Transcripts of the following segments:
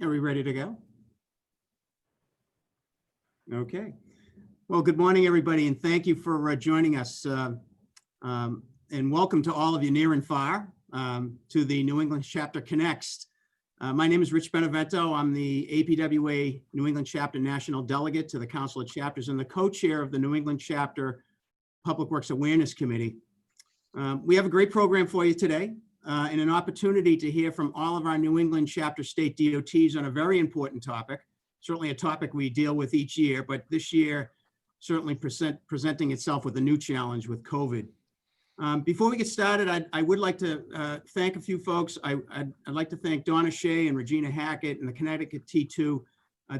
Are we ready to go? Okay. Well, good morning, everybody, and thank you for joining us. And welcome to all of you near and far to the New England Chapter Connects. My name is Rich Benevento. I'm the APWA New England Chapter National Delegate to the Council of Chapters and the co-chair of the New England Chapter Public Works Awareness Committee. We have a great program for you today and an opportunity to hear from all of our New England Chapter State DOTs on a very important topic, certainly a topic we deal with each year, but this year certainly presenting itself with a new challenge with COVID. Before we get started, I would like to thank a few folks. I'd like to thank Donna Shea and Regina Hackett and the Connecticut T2.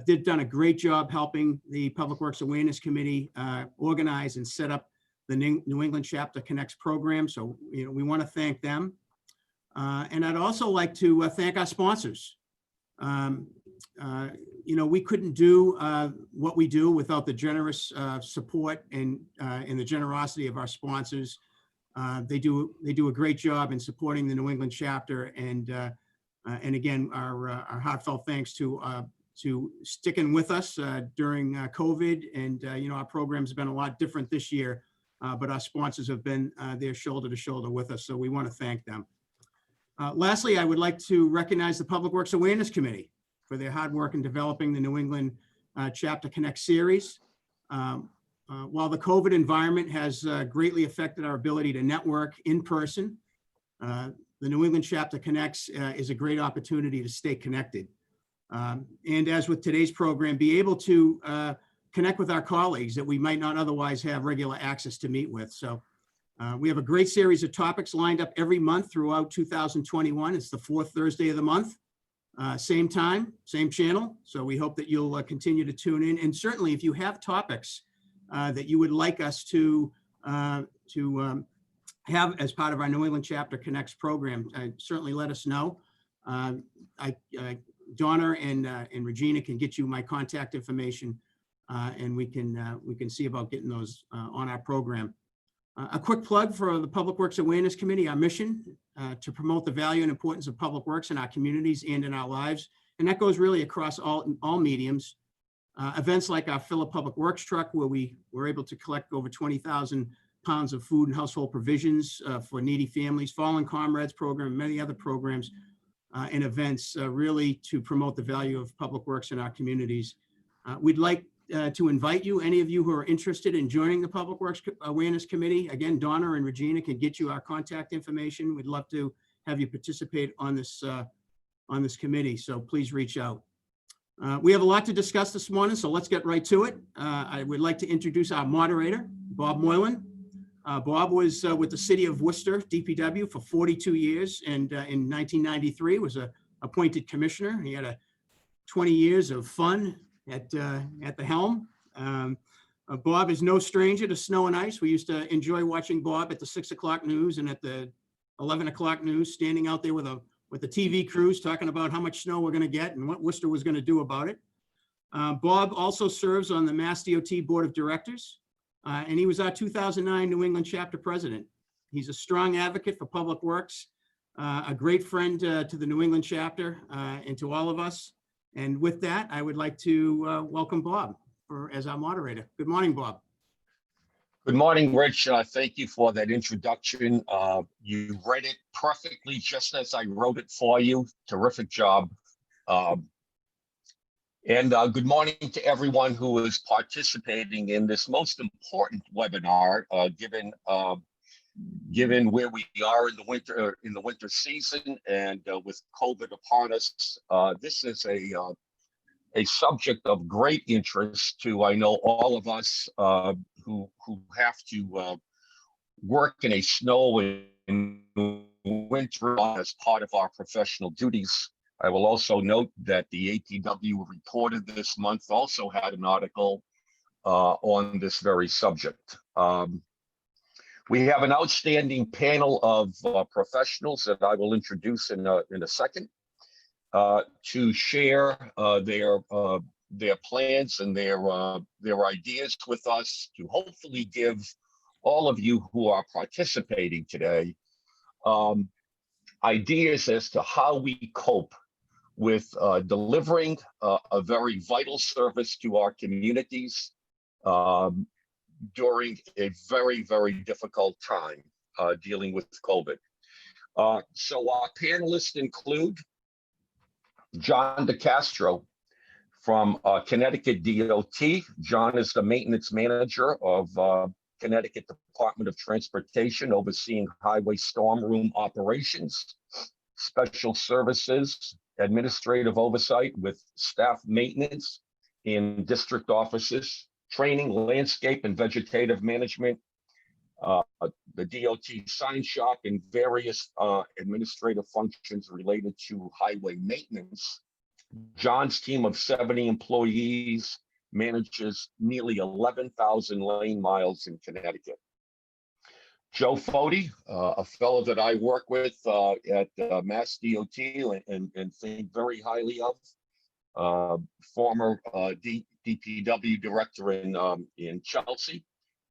They've done a great job helping the Public Works Awareness Committee organize and set up the New England Chapter Connects program. So, we want to thank them. And I'd also like to thank our sponsors. We couldn't do what we do without the generous support and the generosity of our sponsors. They do a great job in supporting the New England Chapter, and again, our heartfelt thanks to sticking with us during COVID. And our programs have been a lot different this year, but our sponsors have been there shoulder to shoulder with us, so we want to thank them. Lastly, I would like to recognize the Public Works Awareness Committee for their hard work in developing the New England Chapter Connect series. While the COVID environment has greatly affected our ability to network in person, the New England Chapter Connects is a great opportunity to stay connected. And as with today's program, be able to connect with our colleagues that we might not otherwise have regular access to meet with. So we have a great series of topics lined up every month throughout 2021. It's the fourth Thursday of the month. Same time, same channel. So we hope that you'll continue to tune in. And certainly if you have topics that you would like us to have as part of our New England Chapter Connects program, certainly let us know. Donna and Regina can get you my contact information, and we can see about getting those on our program. A quick plug for the Public Works Awareness Committee, our mission to promote the value and importance of public works in our communities and in our lives. And that goes really across all mediums. Events like our Fill a Public Works truck, where we were able to collect over 20,000 pounds of food and household provisions for needy families, Fallen Comrades program, and many other programs and events really to promote the value of public works in our communities. We'd like to invite you, any of you who are interested in joining the Public Works Awareness Committee. Again, Donna and Regina can get you our contact information. We'd love to have you participate on this committee, so please reach out. We have a lot to discuss this morning, so let's get right to it. I would like to introduce our moderator, Bob Moylan. Bob was with the City of Worcester, DPW, for 42 years, and in 1993 was appointed commissioner. He had 20 years of fun at the helm. Bob is no stranger to snow and ice. We used to enjoy watching Bob at the 6 o'clock news and at the 11 o'clock news, standing out there with the TV crews talking about how much snow we're going to get and what Worcester was going to do about it. Bob also serves on the Mass DOT Board of Directors, and he was our 2009 New England Chapter President. He's a strong advocate for public works, a great friend to the New England Chapter and to all of us. And with that, I would like to welcome Bob as our moderator. Good morning, Bob. Good morning, Rich. Thank you for that introduction. You read it perfectly, just as I wrote it for you. Terrific job. And good morning to everyone who is participating in this most important webinar, given where we are in the winter season, and with COVID upon us. This is a subject of great interest to, I know, all of us who have to work in a snow and winter as part of our professional duties. I will also note that the APWA reported this month also had an article on this very subject. We have an outstanding panel of professionals that I will introduce in a second to share their plans and their ideas with us, to hopefully give all of you who are participating today ideas as to how we cope with delivering a very vital service to our communities during a very, very difficult time dealing with COVID. So our panelists include John DeCastro from Connecticut DOT. John is the maintenance manager of Connecticut Department of Transportation, overseeing highway storm room operations, special services, administrative oversight with staff maintenance in district offices, training, landscape and vegetative management, the DOT sign shop, and various administrative functions related to highway maintenance. John's team of 70 employees manages nearly 11,000 lane miles in Connecticut. Joe Foti, a fellow that I work with at Mass DOT and think very highly of, former DPW director in Chelsea.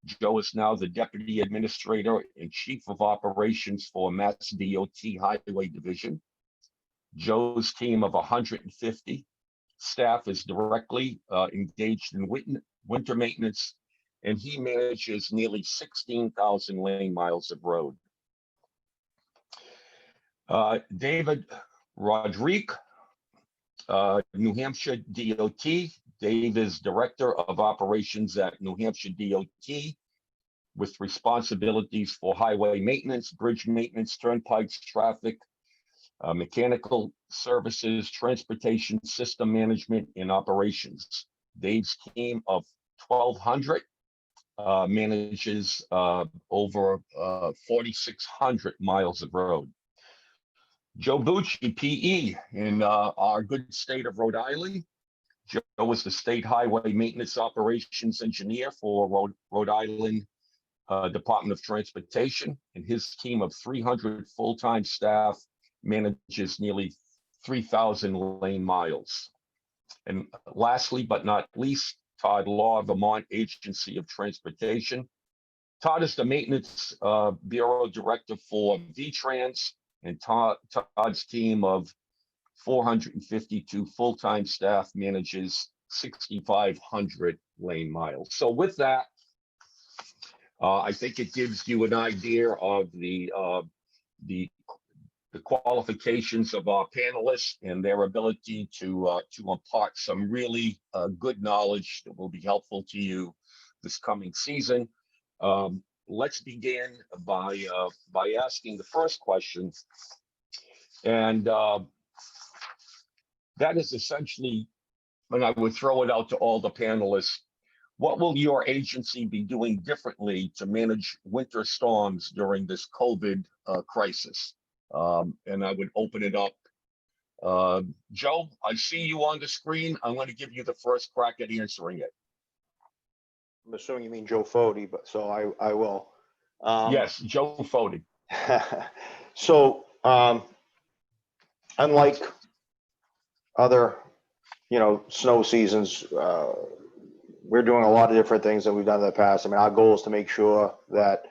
Joe is now the Deputy Administrator and Chief of Operations for Mass DOT Highway Division. Joe's team of 150 staff is directly engaged in winter maintenance, and he manages nearly 16,000 lane miles of road. David Rodrigue, New Hampshire DOT. Dave is Director of Operations at New Hampshire DOT with responsibilities for highway maintenance, bridge maintenance, turnpikes, traffic, mechanical services, transportation system management, and operations. Dave's team of 1,200 manages over 4,600 miles of road. Joe Bucci, PE, in our good state of Rhode Island. Joe was the State Highway Maintenance Operations Engineer for Rhode Island Department of Transportation, and his team of 300 full-time staff manages nearly 3,000 lane miles. And lastly, but not least, Todd Law, Vermont Agency of Transportation. Todd is the Maintenance Bureau Director for VTrans, and Todd's team of 452 full-time staff manages 6,500 lane miles. So with that, I think it gives you an idea of the qualifications of our panelists and their ability to impart some really good knowledge that will be helpful to you this coming season. Let's begin by asking the first question, and that is essentially, and I would throw it out to all the panelists, what will your agency be doing differently to manage winter storms during this COVID crisis? And I would open it up. Joe, I see you on the screen. I'm going to give you the first crack at answering it. I'm assuming you mean Joe Foti, but so I will. Yes, Joe Foti. So unlike other, snow seasons, we're doing a lot of different things that we've done in the past. I mean, our goal is to make sure that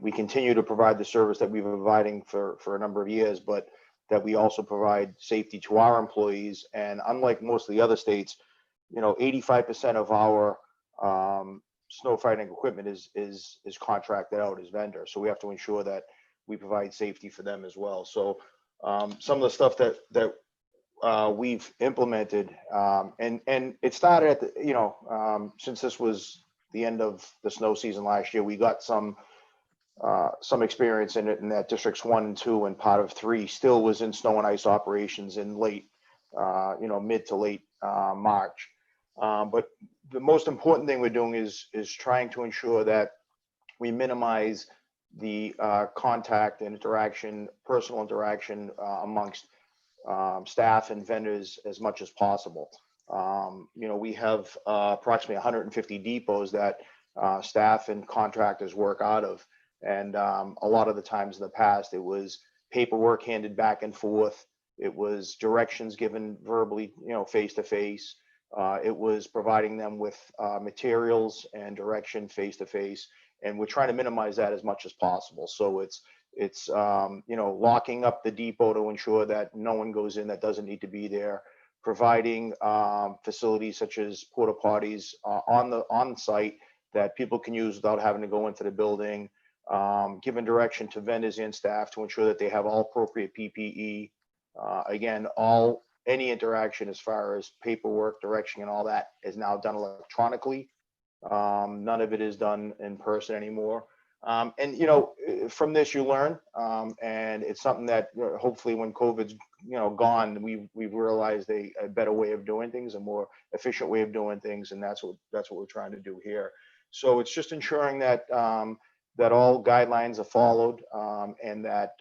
we continue to provide the service that we've been providing for a number of years, but that we also provide safety to our employees. And unlike most of the other states, 85% of our snow fighting equipment is contracted out as vendor. So we have to ensure that we provide safety for them as well. So some of the stuff that we've implemented, and it started at the, since this was the end of the snow season last year, we got some experience in it, in that districts 1 and 2 and part of 3 still was in snow and ice operations in late, mid to late March. But the most important thing we're doing is trying to ensure that we minimize the contact and interaction, personal interaction amongst staff and vendors as much as possible. We have approximately 150 depots that staff and contractors work out of. And a lot of the times in the past, it was paperwork handed back and forth. It was directions given verbally, face to face. It was providing them with materials and direction face to face. And we're trying to minimize that as much as possible. So it's It's, locking up the depot to ensure that no one goes in that doesn't need to be there, providing facilities such as porta potties on site that people can use without having to go into the building, giving direction to vendors and staff to ensure that they have all appropriate PPE. Again, any interaction as far as paperwork, direction, and all that is now done electronically. None of it is done in person anymore. From this you learn, and it's something that hopefully when COVID's gone, we've realized a better way of doing things, a more efficient way of doing things, and that's what we're trying to do here. So it's just ensuring that that all guidelines are followed, and that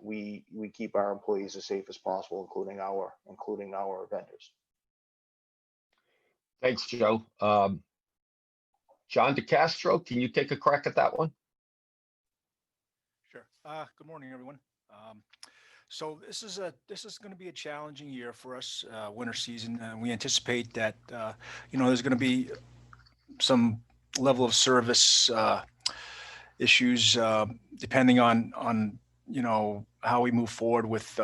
we keep our employees as safe as possible, including our vendors. Thanks, Joe. John DeCastro, can you take a crack at that one? Sure. Good morning, everyone. So this is going to be a challenging year for us, winter season. We anticipate that there's going to be some level of service issues depending on how we move forward with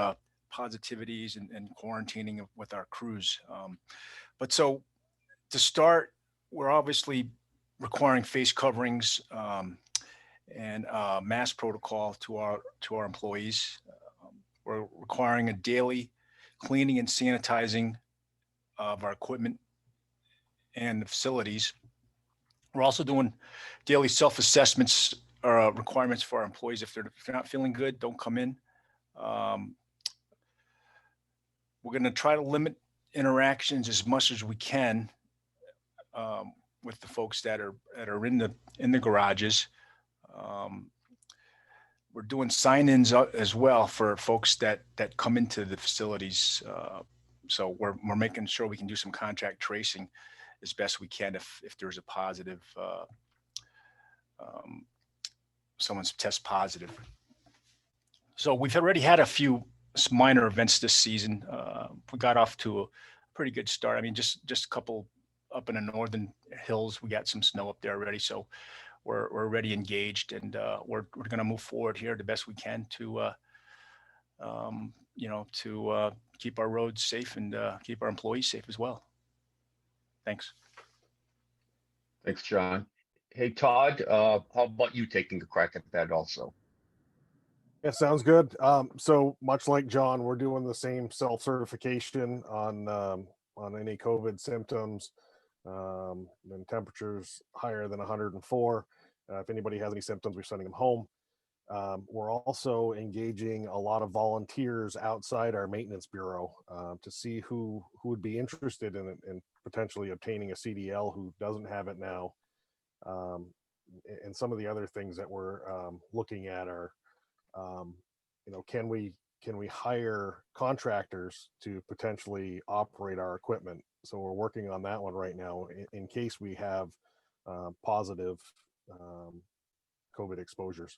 positivities and quarantining with our crews. But so to start, we're obviously requiring face coverings and mask protocol to our employees. We're requiring a daily cleaning and sanitizing of our equipment and the facilities. We're also doing daily self-assessments or requirements for our employees. If they're not feeling good, don't come in. We're going to try to limit interactions as much as we can with the folks that are in the garages. We're doing sign-ins as well for folks that come into the facilities. So we're making sure we can do some contact tracing as best we can if there's a positive, someone's test positive. So we've already had a few minor events this season. We got off to a pretty good start. I mean, just a couple up in the northern hills. We got some snow up there already, so we're already engaged, and we're going to move forward here the best we can to keep our roads safe and keep our employees safe as well. Thanks. Thanks, John. Hey, Todd, how about you taking a crack at that also? Yeah, sounds good. So much like John, we're doing the same self-certification on any COVID symptoms, and temperatures higher than 104. If anybody has any symptoms, we're sending them home. We're also engaging a lot of volunteers outside our maintenance bureau to see who would be interested in potentially obtaining a CDL who doesn't have it now. And some of the other things that we're looking at are, can we hire contractors to potentially operate our equipment? So we're working on that one right now in case we have positive COVID exposures.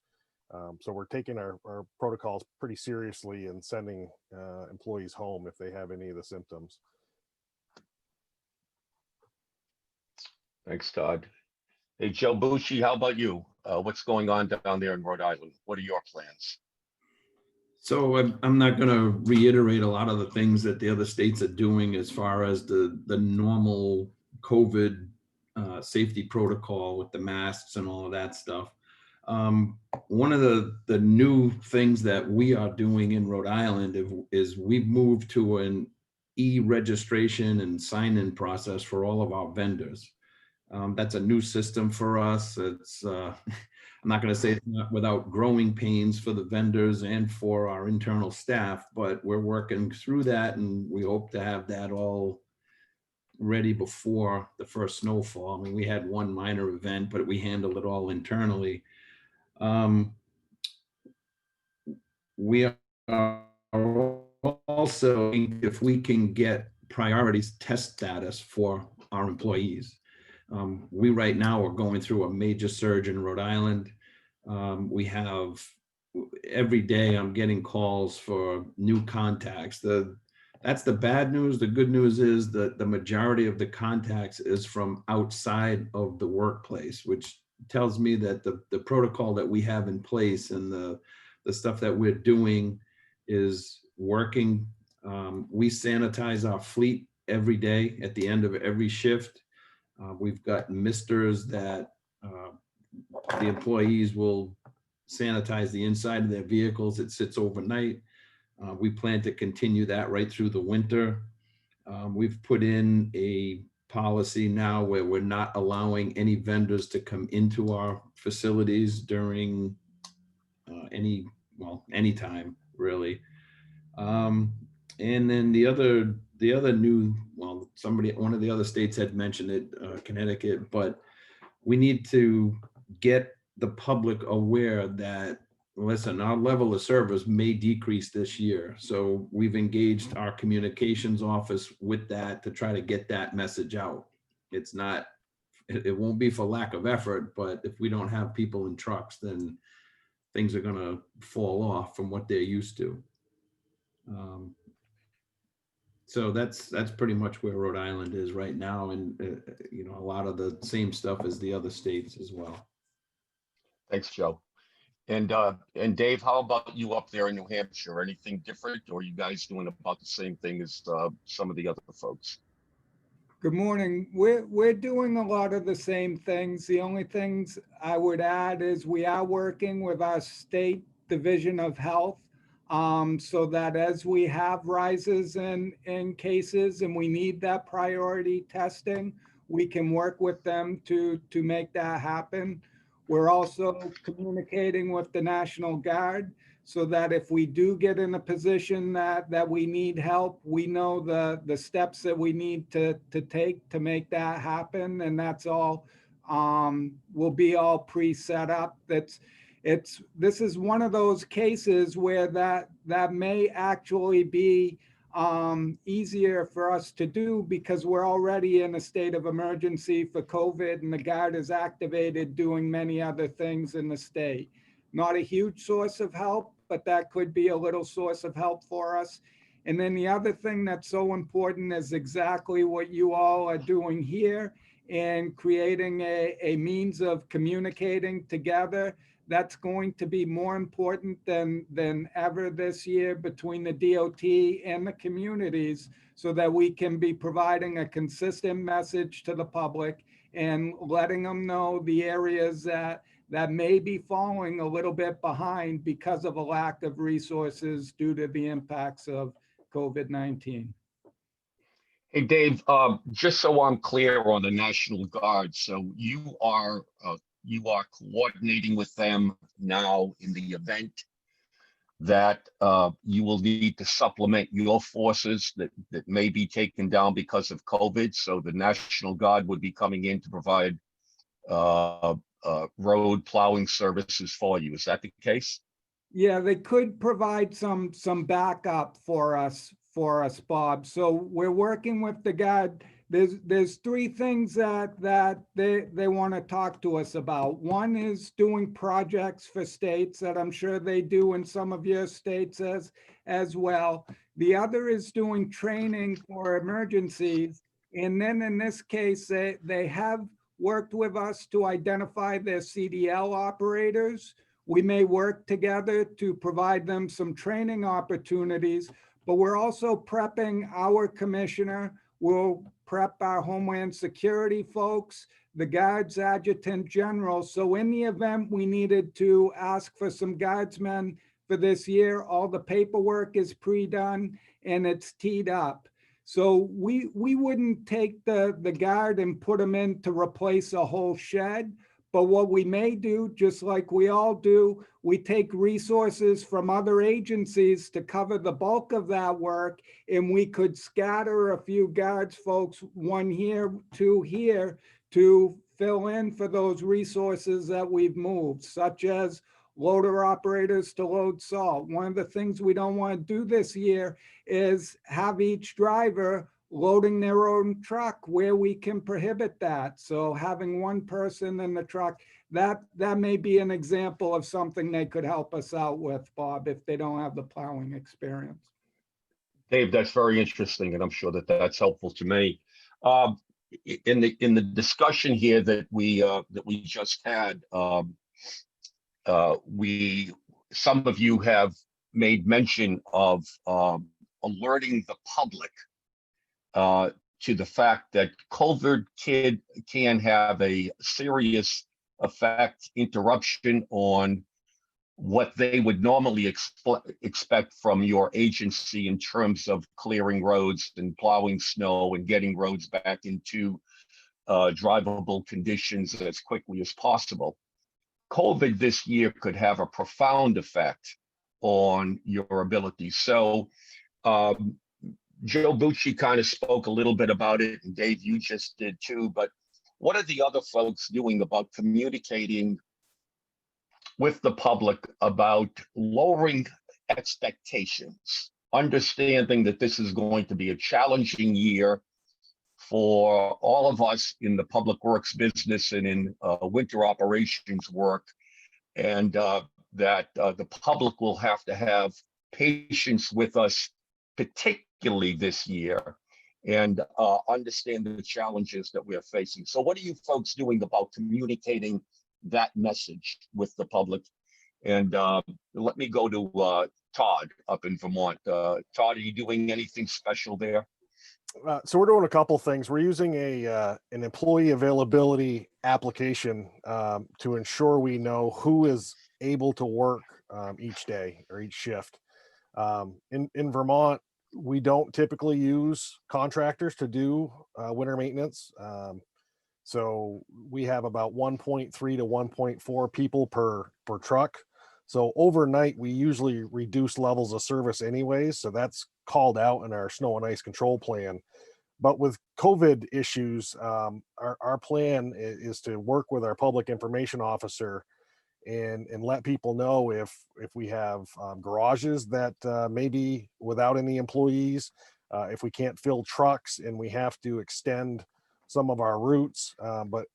So we're taking our protocols pretty seriously and sending employees home if they have any of the symptoms. Thanks, Todd. Hey, Joe Bucci, how about you? What's going on down there in Rhode Island? What are your plans? So I'm not going to reiterate a lot of the things that the other states are doing as far as the normal COVID safety protocol with the masks and all of that stuff. One of the new things that we are doing in Rhode Island is we've moved to an e-registration and sign-in process for all of our vendors. That's a new system for us. It's I'm not going to say it's not without growing pains for the vendors and for our internal staff, but we're working through that, and we hope to have that all ready before the first snowfall. I mean, we had one minor event, but we handled it all internally. We are also, if we can get priorities test status for our employees. We right now are going through a major surge in Rhode Island. We have, every day I'm getting calls for new contacts. That's the bad news. The good news is that the majority of the contacts is from outside of the workplace, which tells me that the protocol that we have in place and the stuff that we're doing is working. We sanitize our fleet every day at the end of every shift. We've got misters that the employees will sanitize the inside of their vehicles. It sits overnight. We plan to continue that right through the winter. We've put in a policy now where we're not allowing any vendors to come into our facilities during any time really. And then the other new, one of the other states had mentioned it, Connecticut, but we need to get the public aware that, listen, our level of service may decrease this year. So we've engaged our communications office with that to try to get that message out. It's not, it won't be for lack of effort, but if we don't have people in trucks, then things are gonna fall off from what they're used to. So that's pretty much where Rhode Island is right now. And, a lot of the same stuff as the other states as well. Thanks, Joe. And Dave, how about you up there in New Hampshire? Anything different, or are you guys doing about the same thing as some of the other folks? Good morning. We're doing a lot of the same things. The only things I would add is we are working with our state division of health, so that as we have rises in cases and we need that priority testing, we can work with them to make that happen. We're also communicating with the National Guard so that if we do get in a position that we need help, we know the steps that we need to take to make that happen. And that's all will be all pre-set up. This is one of those cases where that may actually be easier for us to do because we're already in a state of emergency for COVID and the Guard is activated doing many other things in the state. Not a huge source of help, but that could be a little source of help for us. And then the other thing that's so important is exactly what you all are doing here and creating a means of communicating together. That's going to be more important than ever this year between the DOT and the communities so that we can be providing a consistent message to the public and letting them know the areas that may be falling a little bit behind because of a lack of resources due to the impacts of COVID-19. Hey, Dave, just so I'm clear on the National Guard, so you are coordinating with them now in the event that you will need to supplement your forces that may be taken down because of COVID. So the National Guard would be coming in to provide road plowing services for you. Is that the case? Yeah, they could provide some backup for us, Bob. So we're working with the Guard. There's three things that they want to talk to us about. One is doing projects for states that I'm sure they do in some of your states as well. The other is doing training for emergencies. And then in this case, they have worked with us to identify their CDL operators. We may work together to provide them some training opportunities, but we're also prepping our commissioner. We'll prep our Homeland Security folks, the Guards Adjutant General. So in the event we needed to ask for some guardsmen for this year, all the paperwork is pre-done and it's teed up. So we wouldn't take the Guard and put them in to replace a whole shed. But what we may do, just like we all do, we take resources from other agencies to cover the bulk of that work, and we could scatter a few Guards folks, one here, two here, to fill in for those resources that we've moved, such as loader operators to load salt. One of the things we don't want to do this year is have each driver loading their own truck where we can prohibit that. So having one person in the truck, that may be an example of something they could help us out with, Bob, if they don't have the plowing experience. Dave, that's very interesting, and I'm sure that that's helpful to me. in the discussion here that we just had, some of you have made mention of alerting the public to the fact that COVID can have a serious effect, interruption on what they would normally expect from your agency in terms of clearing roads and plowing snow and getting roads back into drivable conditions as quickly as possible. COVID this year could have a profound effect on your ability. So Joe Bucci kind of spoke a little bit about it, and Dave, you just did too, but what are the other folks doing about communicating with the public about lowering expectations, understanding that this is going to be a challenging year for all of us in the public works business and in winter operations work, and that the public will have to have patience with us, particularly this year, and understand the challenges that we are facing. So what are you folks doing about communicating that message with the public? And let me go to Todd up in Vermont. Todd, are you doing anything special there? So we're doing a couple things. We're using an employee availability application to ensure we know who is able to work each day or each shift. In Vermont, we don't typically use contractors to do winter maintenance. So we have about 1.3 to 1.4 people per truck. So overnight, we usually reduce levels of service anyways. So that's called out in our snow and ice control plan. But with COVID issues, our plan is to work with our public information officer and let people know if we have garages that maybe without any employees, if we can't fill trucks and we have to extend some of our routes, but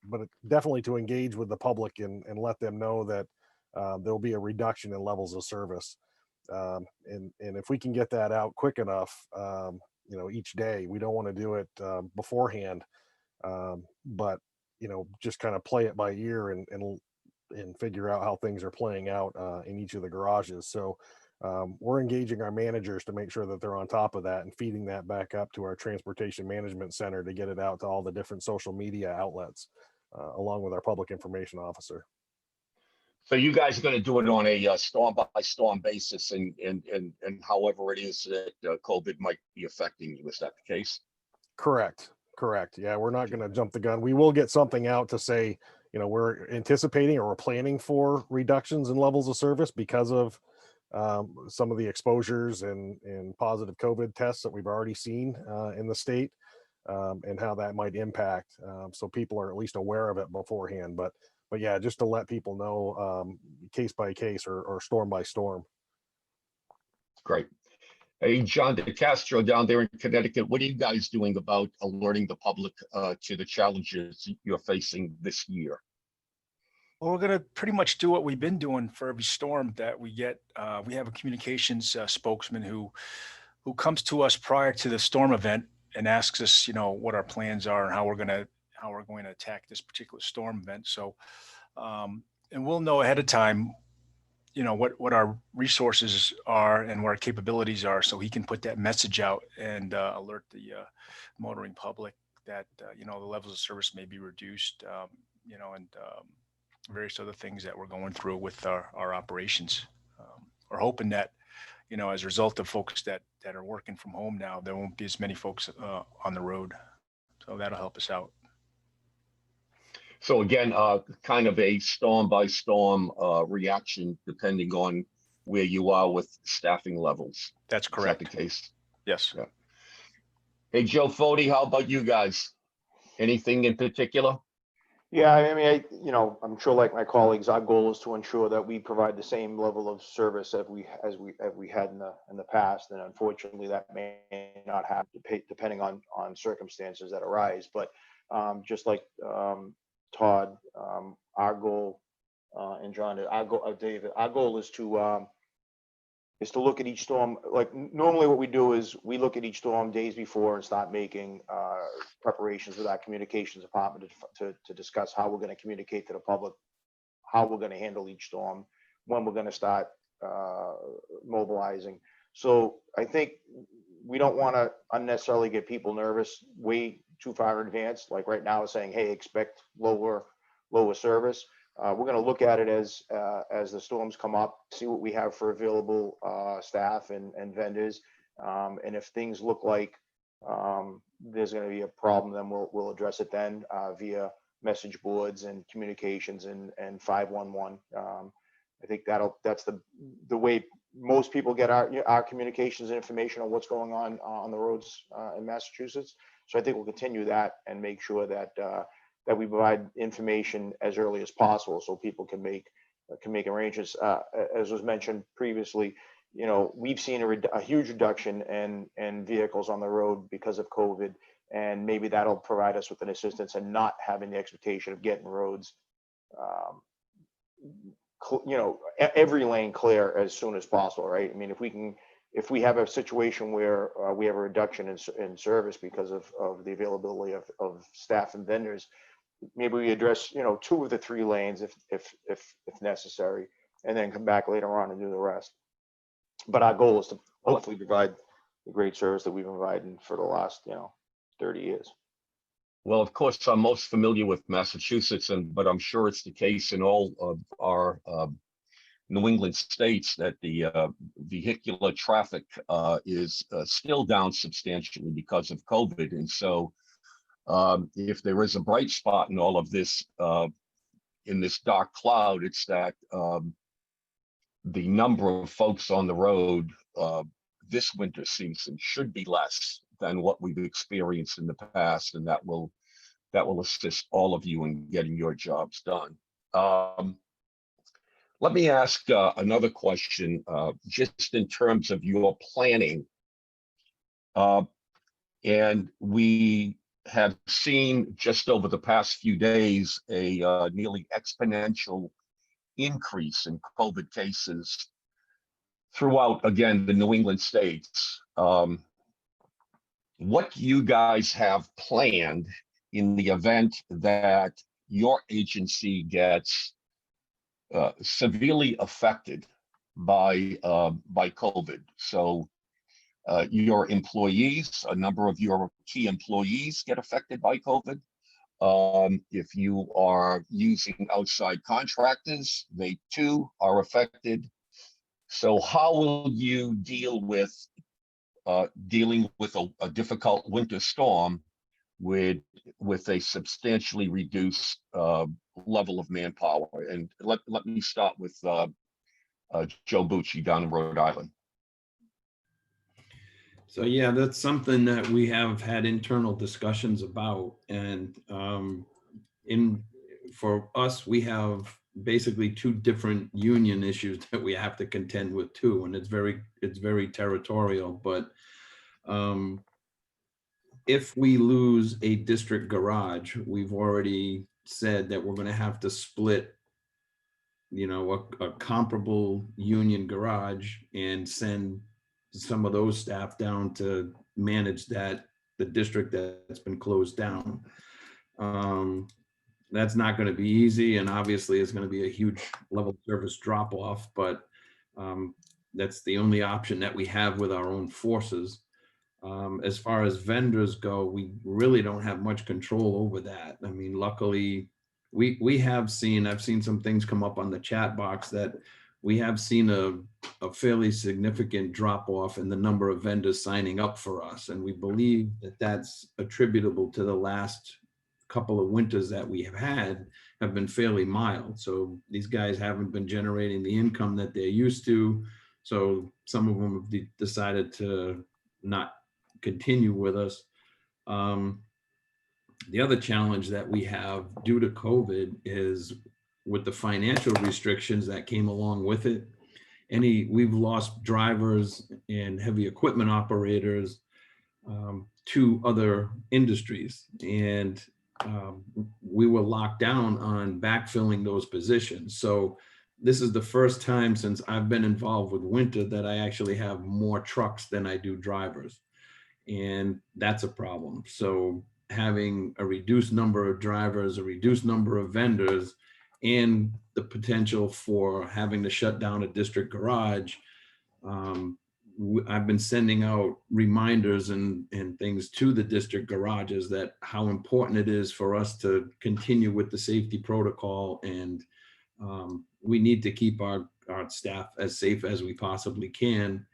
definitely to engage with the public and let them know that there'll be a reduction in levels of service. And if we can get that out quick enough, each day, we don't want to do it beforehand, but just kind of play it by ear and figure out how things are playing out in each of the garages. So we're engaging our managers to make sure that they're on top of that and feeding that back up to our transportation management center to get it out to all the different social media outlets, along with our public information officer. So you guys are going to do it on a storm by storm basis, and however it is that COVID might be affecting you. Is that the case? Correct. Yeah, we're not going to jump the gun. We will get something out to say, we're anticipating or we're planning for reductions in levels of service because of some of the exposures and positive COVID tests that we've already seen in the state, and how that might impact. So people are at least aware of it beforehand. But yeah, just to let people know case by case or storm by storm. Great. Hey, John DeCastro down there in Connecticut, what are you guys doing about alerting the public to the challenges you're facing this year? Well, we're going to pretty much do what we've been doing for every storm that we get. We have a communications spokesman who comes to us prior to the storm event and asks us, what our plans are and how we're going to attack this particular storm event. So, and we'll know ahead of time, what our resources are and what our capabilities are, so he can put that message out and alert the motoring public that, the levels of service may be reduced, and various other things that we're going through with our operations. We're hoping that, as a result of folks that are working from home now, there won't be as many folks on the road. So that'll help us out. So again, kind of a storm by storm reaction, depending on where you are with staffing levels. That's correct. Is that the case? Yes. Yeah. Hey, Joe Fode, how about you guys? Anything in particular? Yeah, I mean, I'm sure like my colleagues, our goal is to ensure that we provide the same level of service as we had in the past. And unfortunately, that may not happen depending on circumstances that arise. But just like Todd, our goal, and John, David, our goal is to is to look at each storm. Like normally what we do is we look at each storm days before and start making preparations with our communications department to discuss how we're going to communicate to the public, how we're going to handle each storm, when we're going to start mobilizing. So I think we don't want to unnecessarily get people nervous way too far in advance. Like right now, saying, "Hey, expect lower service." We're going to look at it as the storms come up, see what we have for available staff and vendors, and if things look like there's going to be a problem, then we'll address it then via message boards and communications and 511. I think that's the way most people get our communications and information on what's going on the roads in Massachusetts. So I think we'll continue that and make sure that that we provide information as early as possible so people can make arrangements. As was mentioned previously, you know, we've seen a huge reduction in vehicles on the road because of COVID, and maybe that'll provide us with an assistance and not having the expectation of getting roads, you know, every lane clear as soon as possible, right? I mean, if we have a situation where we have a reduction in service because of the availability of staff and vendors, maybe we address, you know, 2 of the 3 lanes if necessary, and then come back later on and do the rest. But our goal is to hopefully provide the great service that we've been providing for the last, you know, 30 years. Well, of course, I'm most familiar with Massachusetts, but I'm sure it's the case in all of our New England states that the vehicular traffic is still down substantially because of COVID. And so if there is a bright spot in all of this, in this dark cloud, it's that the number of folks on the road this winter season should be less than what we've experienced in the past, and that will assist all of you in getting your jobs done. Let me ask another question, just in terms of your planning. And we have seen just over the past few days a nearly exponential increase in COVID cases throughout, again, the New England states. What do you guys have planned in the event that your agency gets severely affected by COVID? So your employees, a number of your key employees get affected by COVID. If you are using outside contractors, they too are affected. So how will you deal with dealing with a difficult winter storm with a substantially reduced level of manpower? And let me start with Joe Bucci down in Rhode Island. So yeah, that's something that we have had internal discussions about, and for us, we have basically 2 different union issues that we have to contend with too, and it's very territorial. But if we lose a district garage, we've already said that we're going to have to split, you know, a comparable union garage and send some of those staff down to manage the district that's been closed down. That's not going to be easy, and obviously it's going to be a huge level of service drop off, but that's the only option that we have with our own forces. As far as vendors go, we really don't have much control over that. I mean, luckily I've seen some things come up on the chat box that we have seen a fairly significant drop off in the number of vendors signing up for us. And we believe that that's attributable to the last couple of winters that we have been fairly mild. So these guys haven't been generating the income that they're used to. So some of them have decided to not continue with us. The other challenge that we have due to COVID is with the financial restrictions that came along with it. We've lost drivers and heavy equipment operators to other industries, and we were locked down on backfilling those positions. So this is the first time since I've been involved with winter that I actually have more trucks than I do drivers. And that's a problem. So having a reduced number of drivers, a reduced number of vendors, and the potential for having to shut down a district garage, I've been sending out reminders and things to the district garages that how important it is for us to continue with the safety protocol, and we need to keep our staff as safe as we possibly can.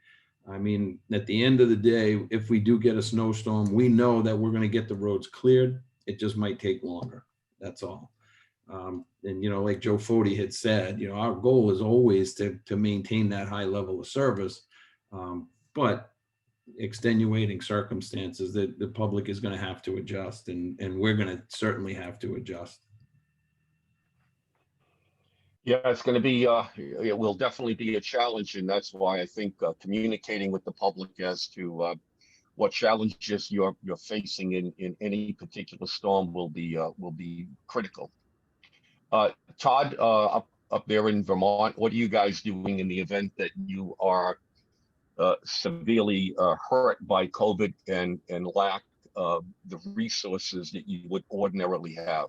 I mean, at the end of the day, if we do get a snowstorm, we know that we're going to get the roads cleared. It just might take longer. That's all. And, you know, like Joe Fode had said, you know, our goal is always to maintain that high level of service. But extenuating circumstances that the public is going to have to adjust, and we're going to certainly have to adjust. Yeah, it's going to be, it will definitely be a challenge. And that's why I think communicating with the public as to what challenges you're facing in any particular storm will be critical. Todd, up there in Vermont, what are you guys doing in the event that you are severely hurt by COVID and lack the resources that you would ordinarily have?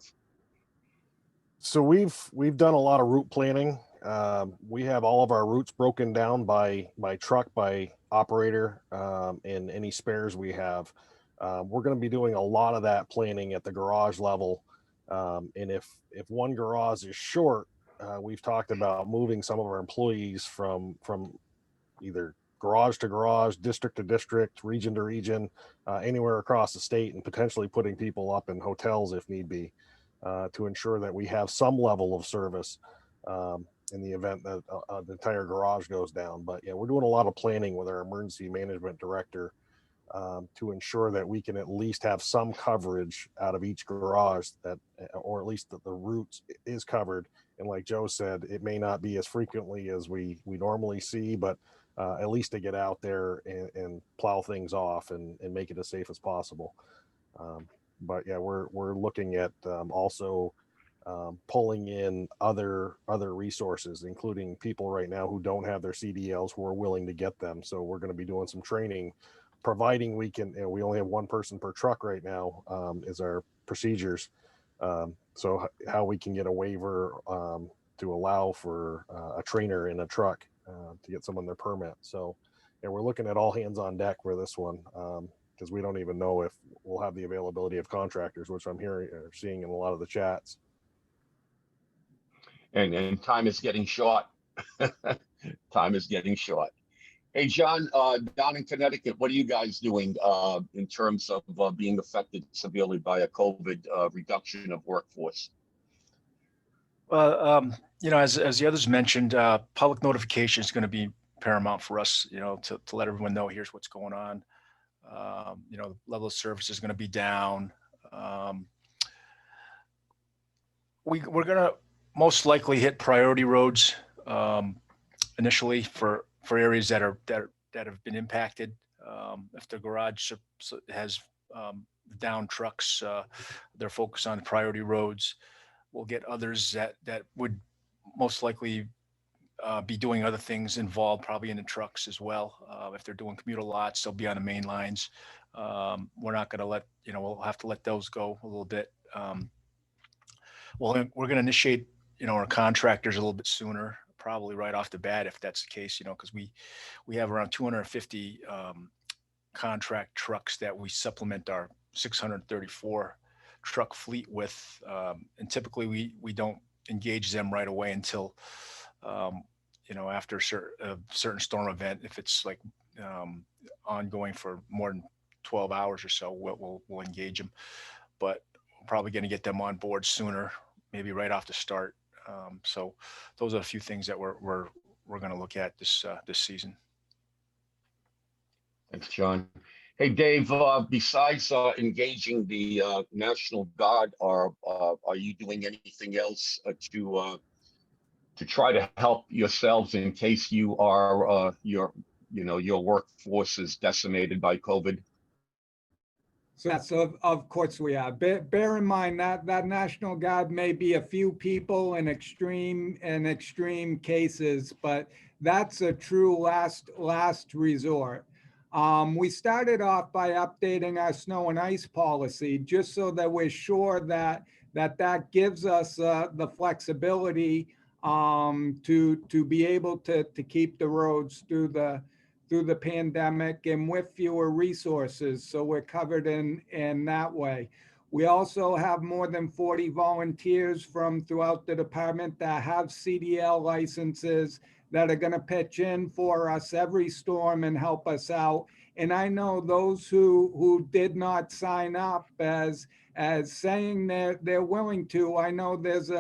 So we've done a lot of route planning. We have all of our routes broken down by truck, by operator, and any spares we have. We're going to be doing a lot of that planning at the garage level. And if one garage is short, we've talked about moving some of our employees from either garage to garage, district to district, region to region, anywhere across the state, and potentially putting people up in hotels if need be. To ensure that we have some level of service in the event that the entire garage goes down. But yeah, we're doing a lot of planning with our emergency management director to ensure that we can at least have some coverage out of each garage, that, or at least that the route is covered. And like Joe said, it may not be as frequently as we normally see, but at least to get out there and plow things off and make it as safe as possible. But yeah, we're looking at also pulling in other resources, including people right now who don't have their CDLs who are willing to get them. So we're going to be doing some training, providing we can. You know, we only have one person per truck right now is our procedures. So how we can get a waiver to allow for a trainer in a truck to get someone their permit. So yeah, we're looking at all hands on deck for this one. Because we don't even know if we'll have the availability of contractors, which I'm hearing or seeing in a lot of the chats. And time is getting short. Time is getting short. Hey, John, down in Connecticut, what are you guys doing in terms of being affected severely by a COVID reduction of workforce? Well, you know, as the others mentioned, public notification is going to be paramount for us, you know, to let everyone know here's what's going on. You know, the level of service is going to be down. We're going to most likely hit priority roads initially for areas that have been impacted. If the garage has down trucks, they're focused on priority roads. We'll get others that would most likely be doing other things involved, probably in the trucks as well. If they're doing commuter lots, they'll be on the main lines. We're not going to let, you know, we'll have to let those go a little bit. Well, we're going to initiate, you know, our contractors a little bit sooner, probably right off the bat, if that's the case, you know, because we have around 250 contract trucks that we supplement our 634 truck fleet with. And typically we don't engage them right away until, you know, after a certain storm event. If it's like ongoing for more than 12 hours or so, we'll engage them. But we're probably going to get them on board sooner, maybe right off the start. So those are a few things that we're going to look at this season. Thanks, John. Hey, Dave, besides engaging the National Guard, are you doing anything else to try to help yourselves in case you are your workforce is decimated by COVID? So yes, of course we are. Bear in mind that National Guard may be a few people in extreme cases, but that's a true last resort. We started off by updating our snow and ice policy just so that we're sure that gives us the flexibility to be able to keep the roads through the pandemic and with fewer resources. So we're covered in that way. We also have more than 40 volunteers from throughout the department that have CDL licenses that are going to pitch in for us every storm and help us out. And I know those who did not sign up as saying they're willing to. I know there's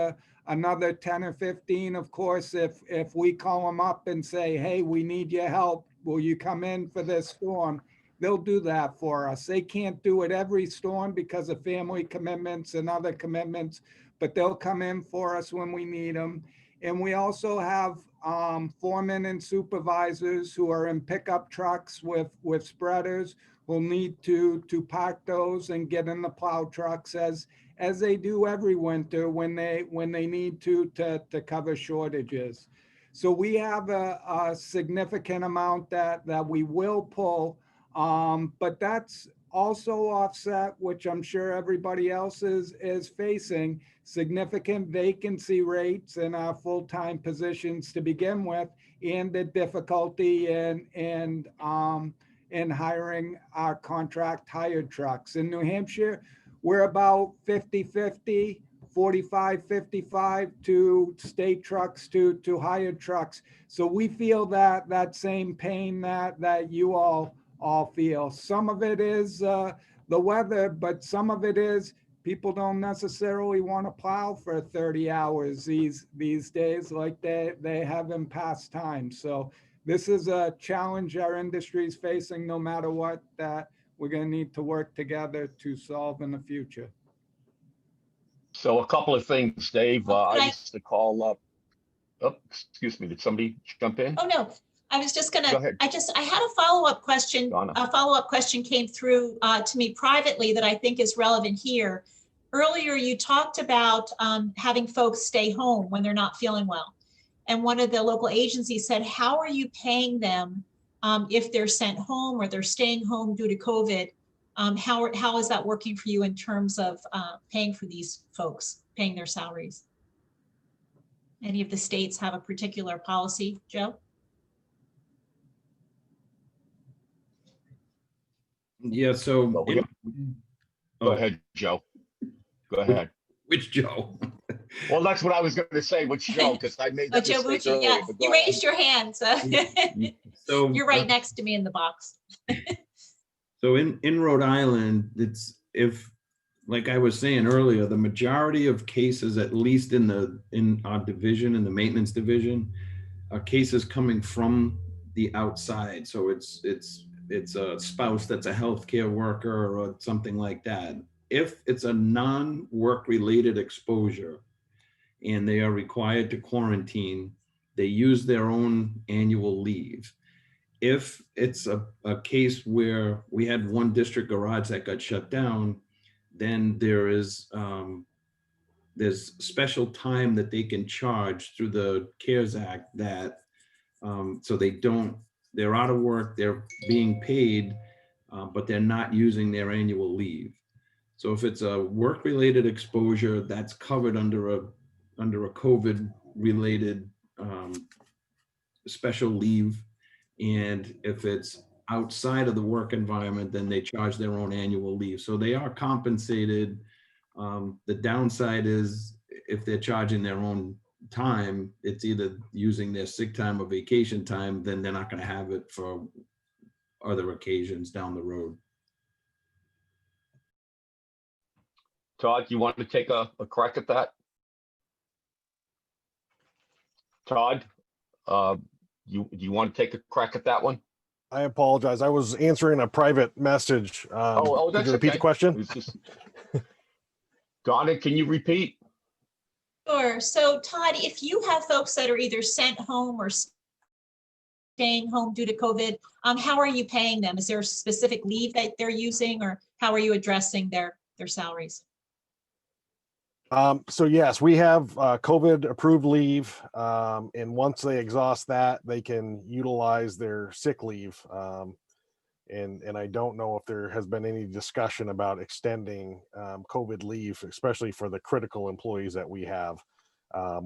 another 10 or 15, of course, if we call them up and say, hey, we need your help, will you come in for this storm? They'll do that for us. They can't do it every storm because of family commitments and other commitments, but they'll come in for us when we need them. And we also have foremen and supervisors who are in pickup trucks with spreaders who'll need to park those and get in the plow trucks as they do every winter when they need to cover shortages. So we have a significant amount that we will pull, but that's also offset, which I'm sure everybody else is facing, significant vacancy rates in our full-time positions to begin with, and the difficulty in hiring our contract hired trucks. In New Hampshire, we're about 50-50. 45-55 to state trucks to hired trucks. So we feel that same pain that you all feel. Some of it is the weather, but some of it is people don't necessarily want to plow for 30 hours these days like they have in past times. So this is a challenge our industry is facing no matter what, that we're going to need to work together to solve in the future. So a couple of things, Dave. I used to call up. Oh, excuse me. Did somebody jump in? Oh, no. I was just Go gonna, ahead. I had a follow-up question. Donna. A follow-up question came through to me privately that I think is relevant here. Earlier, you talked about having folks stay home when they're not feeling well. And one of the local agencies said, how are you paying them if they're sent home or they're staying home due to COVID? How is that working for you in terms of paying for these folks, paying their salaries? Any of the states have a particular policy, Joe? Yeah, so. Well, Go Oh, ahead, Joe. Go ahead. which Joe? Well, that's what I was going to say, which Joe, because I made that Joe mistake Bucci, earlier. yeah, but go you ahead. raised your hand, so So you're right next to me in the box. So in Rhode Island, like I was saying earlier, the majority of cases, at least in our division, in the maintenance division, are cases coming from the outside. So it's a spouse that's a healthcare worker or something like that. If it's a non-work related exposure and they are required to quarantine, they use their own annual leave. If it's a case where we had one district garage that got shut down, then there's special time that they can charge through the CARES Act that so they're out of work, they're being paid, but they're not using their annual leave. So if it's a work-related exposure, that's covered under a COVID-related special leave. And if it's outside of the work environment, then they charge their own annual leave. So they are compensated. The downside is if they're charging their own time, it's either using their sick time or vacation time, then they're not going to have it for other occasions down the road. Todd, you want to take a crack at that? Todd, you want to take a crack at that one? I apologize. I was answering a private message. Oh, Could that's you repeat okay. the question? It's just... Donna, can you repeat? Sure. So Todd, if you have folks that are either sent home or staying home due to COVID, how are you paying them? Is there a specific leave that they're using, or how are you addressing their salaries? So yes, we have COVID approved leave. And once they exhaust that, they can utilize their sick leave. And I don't know if there has been any discussion about extending COVID leave, especially for the critical employees that we have.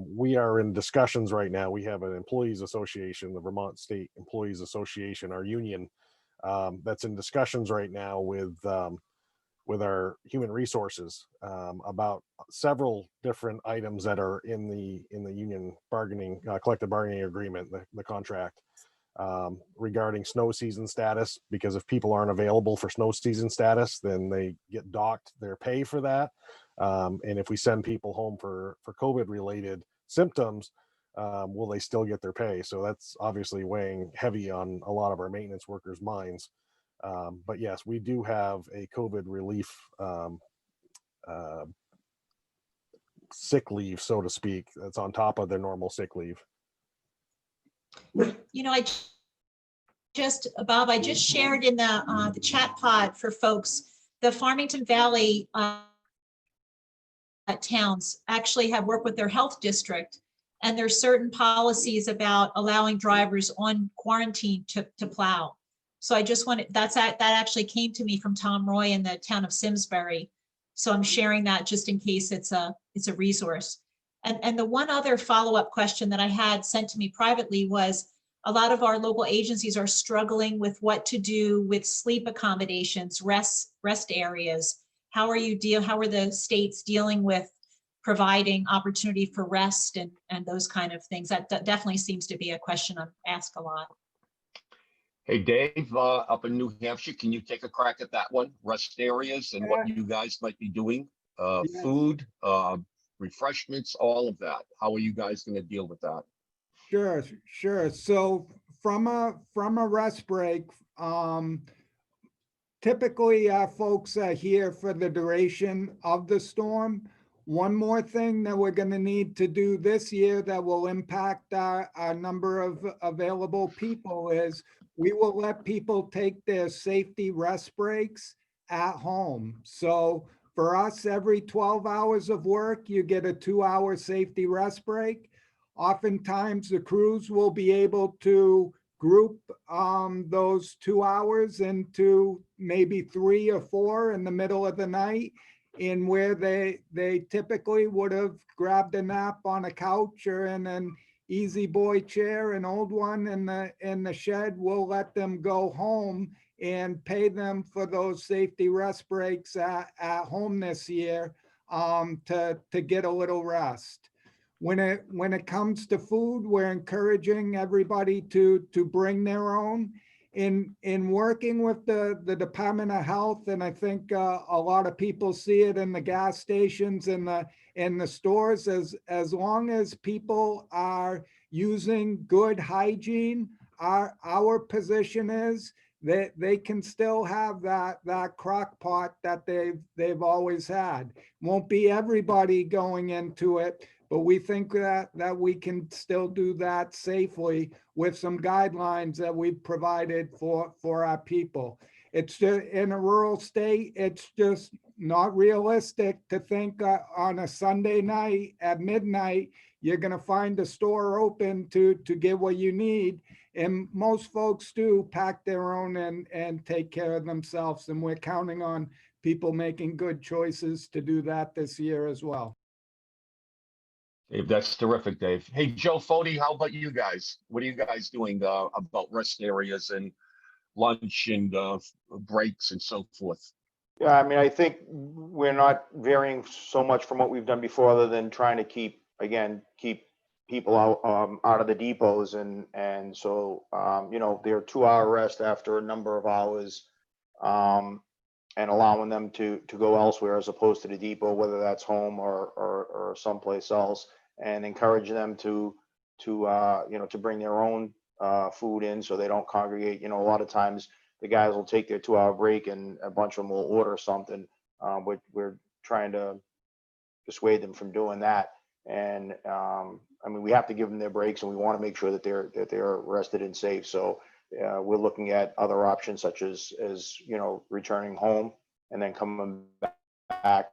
We are in discussions right now. We have an employees association, the Vermont State Employees Association, our union, that's in discussions right now with our human resources about several different items that are in the union bargaining collective bargaining agreement, the contract, regarding snow season status. Because if people aren't available for snow season status, then they get docked their pay for that. And if we send people home for COVID related symptoms, will they still get their pay? So that's obviously weighing heavy on a lot of our maintenance workers' minds. But yes, we do have a COVID relief sick leave, so to speak, that's on top of their normal sick leave. You know, Bob, I just shared in the chat pod for folks, the Farmington Valley towns actually have worked with their health district, and there's certain policies about allowing drivers on quarantine to plow. So I just wanted, that actually came to me from Tom Roy in the town of Simsbury. So I'm sharing that just in case it's a resource. And the one other follow-up question that I had sent to me privately was, a lot of our local agencies are struggling with what to do with sleep accommodations, rest areas. How are the states dealing with providing opportunity for rest and those kind of things? That definitely seems to be a question I'm asked a lot. Hey, Dave, up in New Hampshire, can you take a crack at that one? Rest areas and what you guys might be doing? Yes. Food, refreshments, all of that. How are you guys going to deal with that? Sure. So from a rest break, typically our folks are here for the duration of the storm. One more thing that we're going to need to do this year that will impact our number of available people is we will let people take their safety rest breaks at home. So for us, every 12 hours of work, you get a 2-hour safety rest break. Oftentimes the crews will be able to group those 2 hours into maybe 3 or 4 in the middle of the night, in where they typically would have grabbed a nap on a couch or in an easy boy chair, an old one in the shed. We'll let them go home and pay them for those safety rest breaks at home this year to get a little rest. When it comes to food, we're encouraging everybody to bring their own. In working with the Department of Health, and I think a lot of people see it in the gas stations and the stores, as long as people are using good hygiene, our position is that they can still have that crock pot that they've always had. Won't be everybody going into it, but we think that we can still do that safely with some guidelines that we've provided for our people. It's just, in a rural state, it's just not realistic to think on a Sunday night at midnight, you're gonna find a store open to get what you need. And most folks do pack their own and take care of themselves. And we're counting on people making good choices to do that this year as well. Dave, that's terrific, Dave. Hey, Joe Foti, how about you guys? What are you guys doing about rest areas and lunch and breaks and so forth? Yeah, I mean, I think we're not varying so much from what we've done before, other than trying to keep people out of the depots, and so they're 2-hour rest after a number of hours, and allowing them to go elsewhere as opposed to the depot, whether that's home or someplace else, and encourage them to bring their own food in so they don't congregate. A lot of times the guys will take their 2-hour break and a bunch of them will order something. We're trying to dissuade them from doing that And I mean, we have to give them their breaks, and we want to make sure that they're rested and safe. So we're looking at other options such as returning home and then coming back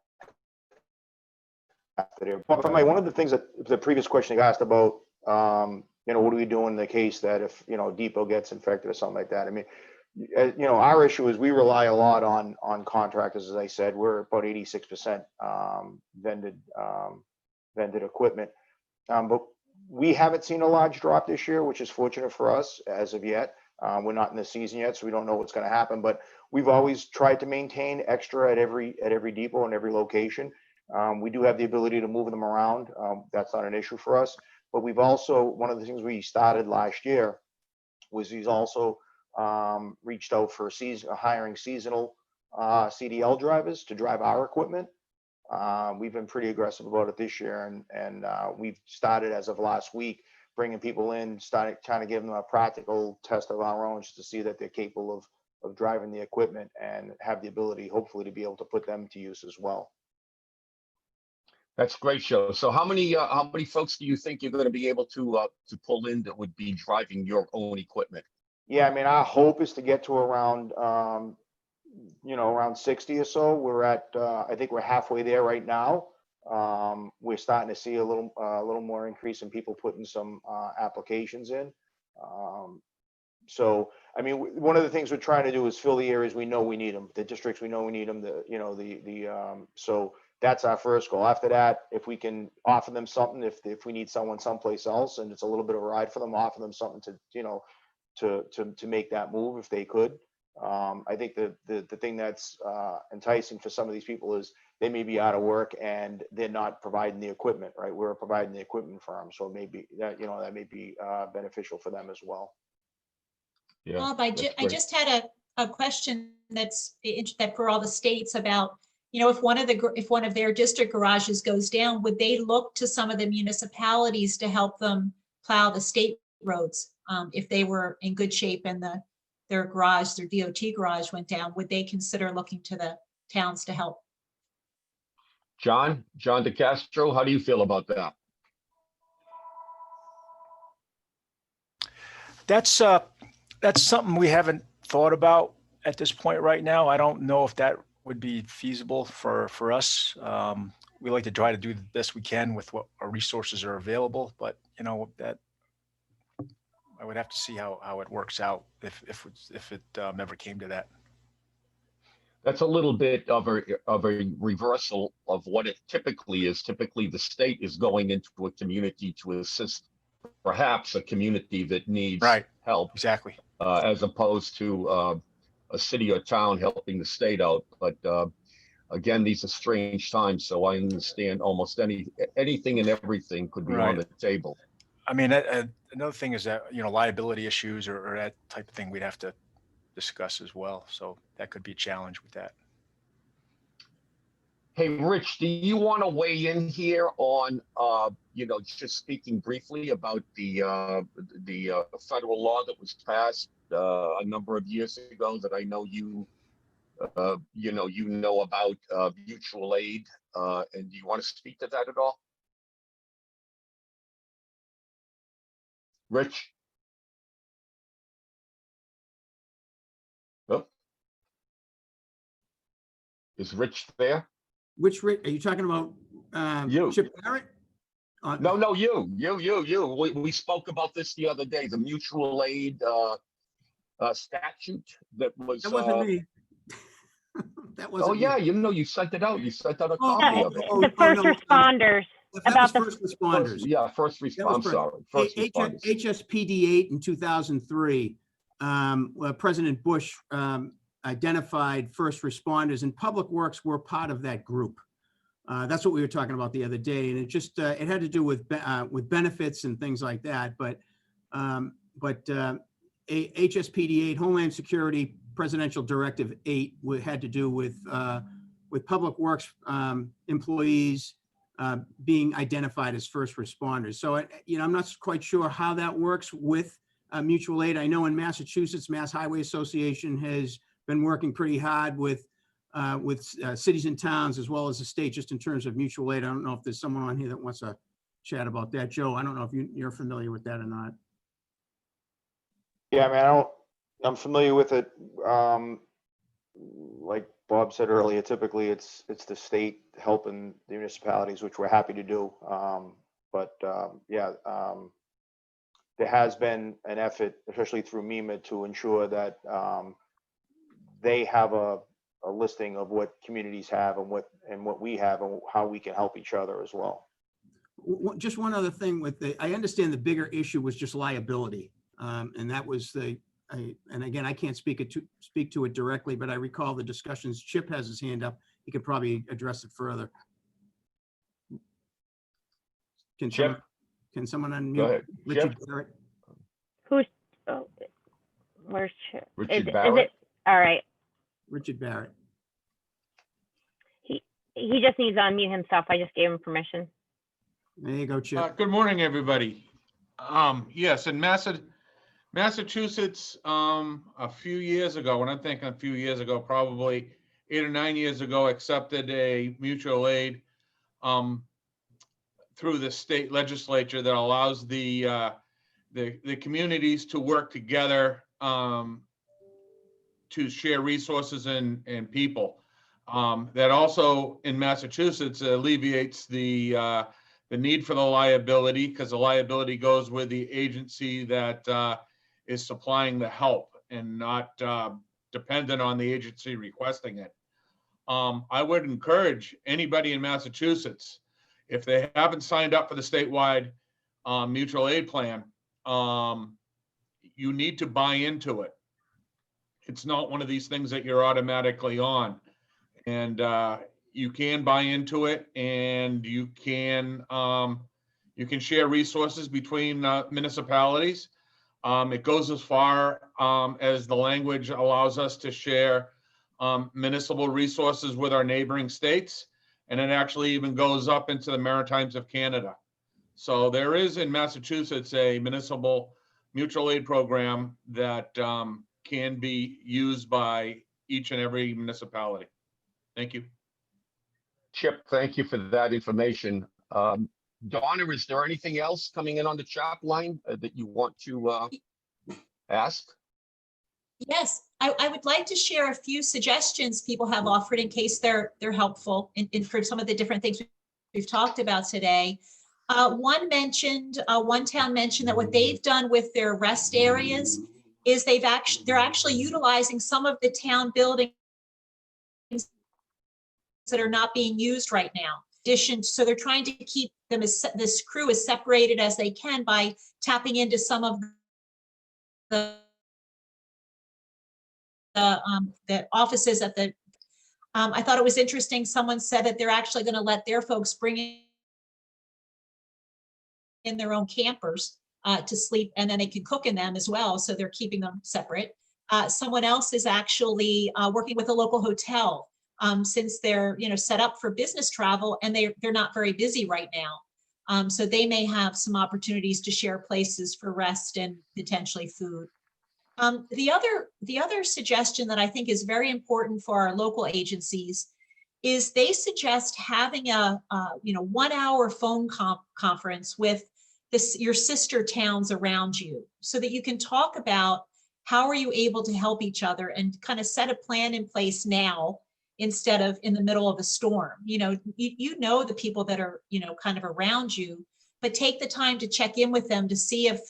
after their. But one of the things that the previous question you asked about, what do we do in the case that if depot gets infected or something like that? I mean, our issue is we rely a lot on contractors. As I said, we're about 86% vended equipment, but we haven't seen a large drop this year, which is fortunate for us as of yet. We're not in the season yet, so we don't know what's going to happen. But we've always tried to maintain extra at every depot and every location. We do have the ability to move them around. That's not an issue for us. But we've also, one of the things we started last year was we've also reached out for hiring seasonal CDL drivers to drive our equipment. We've been pretty aggressive about it this year, and we've started as of last week bringing people in, started trying to give them a practical test of our own just to see that they're capable of driving the equipment and have the ability, hopefully, to be able to put them to use as well. That's great, show. So how many folks do you think you're going to be able to pull in that would be driving your own equipment? Yeah, I mean, our hope is to get to around around 60 or so. We're at I think we're halfway there right now. We're starting to see a little more increase in people putting some applications in. So I mean, one of the things we're trying to do is fill the areas we know we need them, the districts we know we need them. So that's our first goal. After that, if we can offer them something, if we need someone someplace else and it's a little bit of a ride for them, offer them something to make that move if they could. I think the thing that's enticing for some of these people is they may be out of work and they're not providing the equipment, right? We're providing the equipment for them, so maybe that that may be beneficial for them as well. Yeah, Bob, I just had a question that for all the states about, if one of their district garages goes down, would they look to some of the municipalities to help them plow the state roads? If they were in good shape and their DOT garage went down, would they consider looking to the towns to help? John DeCastro, how do you feel about that? That's something we haven't thought about at this point right now. I don't know if that would be feasible for us. We like to try to do the best we can with what our resources are available, but that I would have to see how it works out if it ever came to that. That's a little bit of a reversal of what it typically is. Typically, the state is going into a community to assist perhaps a community that needs help. Exactly. As opposed to a city or town helping the state out. But again, these are strange times, so I understand almost anything and everything could be on the table. I mean, another thing is that, liability issues or that type of thing we'd have to discuss as well. So that could be a challenge with that. Hey, Rich, do you want to weigh in here on, just speaking briefly about the federal law that was passed a number of years ago that I know you know about mutual aid, and do you want to speak to that at all? Rich? Oh. Is Rich there? Which Rick, are you talking about? You. Chip Barrett? No, you. We spoke about this the other day, the mutual aid statute that was. That wasn't me. That wasn't. Oh yeah, me. you sent it out. You sent out a copy of it. The first responders. About the first responders. First responders. I'm sorry. First responders. HSPD 8 in 2003. President Bush identified first responders, and Public Works were part of that group. That's what we were talking about the other day, and it just it had to do with benefits and things like that. But HSPD 8, Homeland Security Presidential Directive 8, had to do with Public Works employees being identified as first responders. So I'm not quite sure how that works with mutual aid. I know in Massachusetts, Mass Highway Association has been working pretty hard with cities and towns as well as the state, just in terms of mutual aid. I don't know if there's someone on here that wants to chat about that. Joe, I don't know if you're familiar with that or not. Yeah, I mean, I'm familiar with it. Like Bob said earlier, typically it's the state helping the municipalities, which we're happy to do. There has been an effort, especially through MEMA, to ensure that they have a listing of what communities have and what we have and how we can help each other as well. Just one other thing I understand the bigger issue was just liability. And that was and again, I can't speak to it directly, but I recall the discussions. Chip has his hand up. He could probably address it further. Can someone unmute? Go ahead. Richard Chip? Barrett? Where's Chip? Richard Is Barrett? it, all right. Richard Barrett. He just needs to unmute himself. I just gave him permission. There you go, Chip. Good morning, everybody. Yes, in Massachusetts, a few years ago, when I'm thinking a few years ago, probably 8 or 9 years ago, accepted a mutual aid through the state legislature that allows the communities to work together to share resources and people. That also in Massachusetts alleviates the need for the liability, because the liability goes with the agency that is supplying the help and not dependent on the agency requesting it. I would encourage anybody in Massachusetts, if they haven't signed up for the statewide mutual aid plan, you need to buy into it. It's not one of these things that you're automatically on. And you can buy into it, and you can share resources between municipalities. It goes as far as the language allows us to share municipal resources with our neighboring states, and it actually even goes up into the Maritimes of Canada. So there is in Massachusetts a municipal mutual aid program that can be used by each and every municipality. Thank you. Chip, thank you for that information. Donna, is there anything else coming in on the chat line that you want to ask? Yes, I would like to share a few suggestions people have offered in case they're helpful for some of the different things we've talked about today. One town mentioned that what they've done with their rest areas is they're actually utilizing some of the town buildings that are not being used right now. So they're trying to keep them this crew as separated as they can by tapping into some of the offices at the. I thought it was interesting. Someone said that they're actually going to let their folks bring in their own campers to sleep, and then they can cook in them as well. So they're keeping them separate. Someone else is actually working with a local hotel. Since they're set up for business travel, and they're not very busy right now. So they may have some opportunities to share places for rest and potentially food. The other suggestion that I think is very important for our local agencies is they suggest having a 1 hour phone conference with your sister towns around you, so that you can talk about how are you able to help each other and kind of set a plan in place now, instead of in the middle of a storm. You know the people that are kind of around you, but take the time to check in with them to see if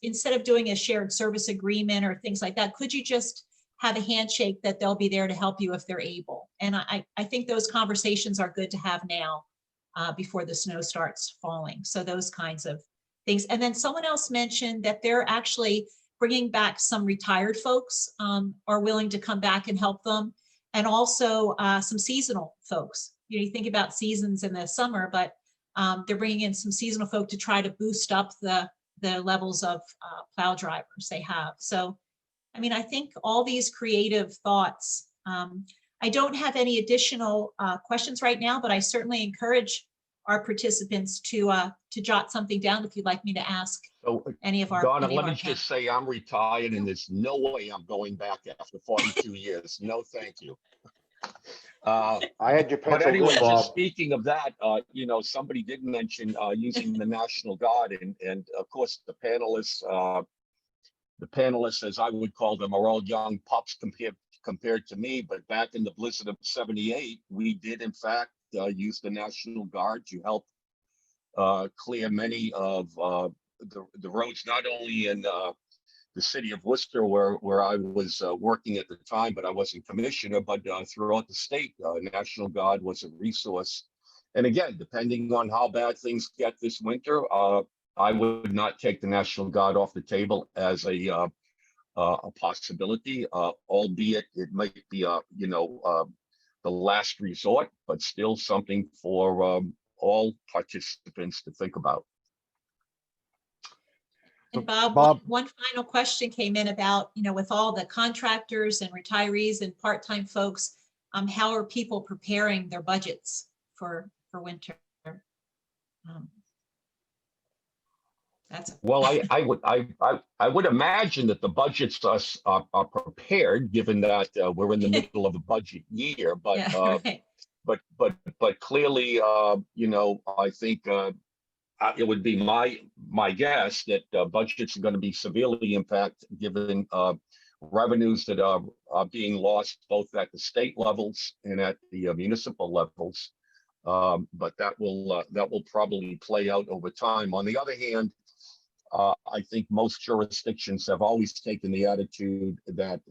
instead of doing a shared service agreement or things like that, could you just have a handshake that they'll be there to help you if they're able? And I think those conversations are good to have now before the snow starts falling. So those kinds of things. And then someone else mentioned that they're actually bringing back some retired folks, are willing to come back and help them. And also some seasonal folks. You think about seasons in the summer, but they're bringing in some seasonal folk to try to boost up the levels of plow drivers they have. So, I mean, I think all these creative thoughts. I don't have any additional questions right now, but I certainly encourage our participants to jot something down if you'd like me to ask any of our. Donna, let me just say I'm retired, and there's no way I'm going back after 42 years. No, thank you. I had your But pencil anyway, in, just Bob. speaking of that, somebody did mention using the National Guard, and of course the panelists, as I would call them, are all young pups compared to me. But back in the blizzard of '78, we did in fact use the National Guard to help clear many of the roads, not only in the city of Worcester, where I was working at the time, but I wasn't commissioner, but throughout the state, National Guard was a resource. And again, depending on how bad things get this winter, I would not take the National Guard off the table as a possibility, albeit it might be the last resort, but still something for all participants to think about. And Bob, Bob. one final question came in about, with all the contractors and retirees and part-time folks, how are people preparing their budgets for winter? Well, I would imagine that the budgets are prepared, given that we're in the middle of a budget year. But Yeah, right. but clearly, I think it would be my guess that budgets are going to be severely impacted, given revenues that are being lost both at the state levels and at the municipal levels. But that will probably play out over time. On the other hand, I think most jurisdictions have always taken the attitude that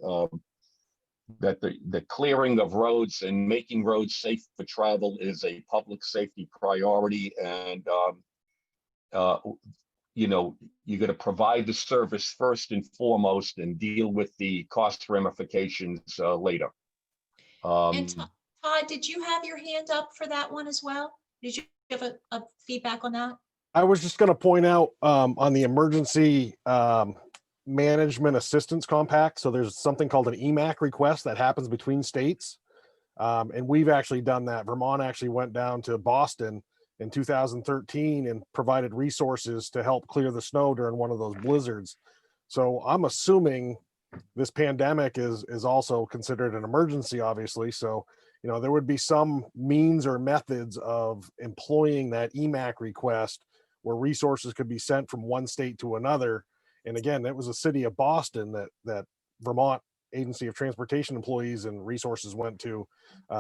the clearing of roads and making roads safe for travel is a public safety priority, and you're going to provide the service first and foremost and deal with the cost ramifications later. And Todd, did you have your hand up for that one as well? Did you have a feedback on that? I was just going to point out on the emergency management assistance compact. So there's something called an EMAC request that happens between states. And we've actually done that. Vermont actually went down to Boston in 2013 and provided resources to help clear the snow during one of those blizzards. So I'm assuming this pandemic is also considered an emergency, obviously. So, there would be some means or methods of employing that EMAC request where resources could be sent from one state to another. And again, it was the city of Boston that Vermont Agency of Transportation employees and resources went to.